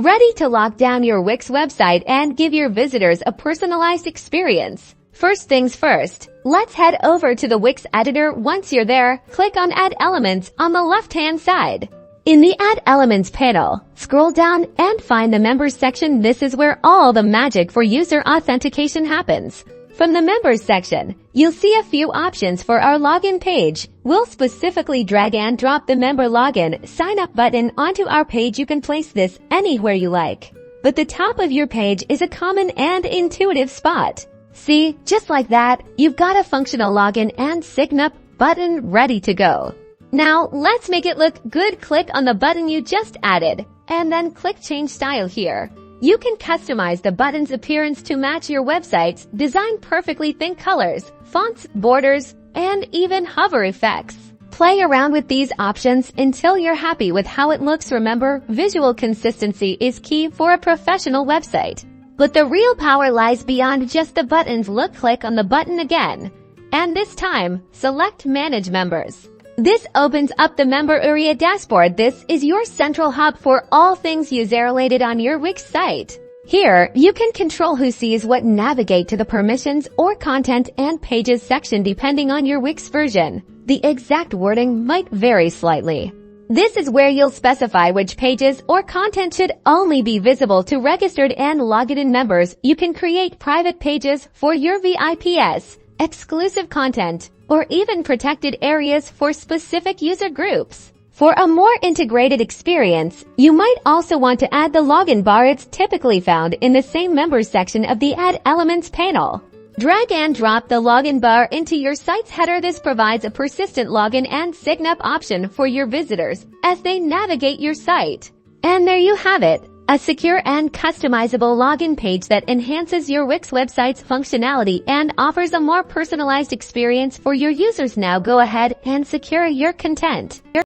Ready to lock down your Wix website and give your visitors a personalized experience? First things first, let's head over to the Wix editor. Once you're there, click on Add Elements on the left-hand side. In the Add Elements panel, scroll down and find the Members section. This is where all the magic for user authentication happens. From the Members section, you'll see a few options for our login page. We'll specifically drag and drop the member login sign up button onto our page. You can place this anywhere you like, but the top of your page is a common and intuitive spot. See, just like that, you've got a functional login and sign up button ready to go. Now, let's make it look good. Click on the button you just added, and then click Change Style here. You can customize the button's appearance to match your website's design perfectly. Think colors, fonts, borders, and even hover effects. Play around with these options until you're happy with how it looks. Remember, visual consistency is key for a professional website. But the real power lies beyond just the button's look. Click on the button again, and this time, select Manage Members. This opens up the member area dashboard. This is your central hub for all things user-related on your Wix site. Here, you can control who sees what, navigate to the Permissions or Content and Pages section depending on your Wix version. The exact wording might vary slightly. This is where you'll specify which pages or content should only be visible to registered and logged in members. You can create private pages for your VIPs, exclusive content, or even protected areas for specific user groups. For a more integrated experience, you might also want to add the login bar. It's typically found in the same Members section of the Add Elements panel. Drag and drop the login bar into your site's header. This provides a persistent login and sign up option for your visitors as they navigate your site. And there you have it, a secure and customizable login page that enhances your Wix website's functionality and offers a more personalized experience for your users. Now go ahead and secure your content.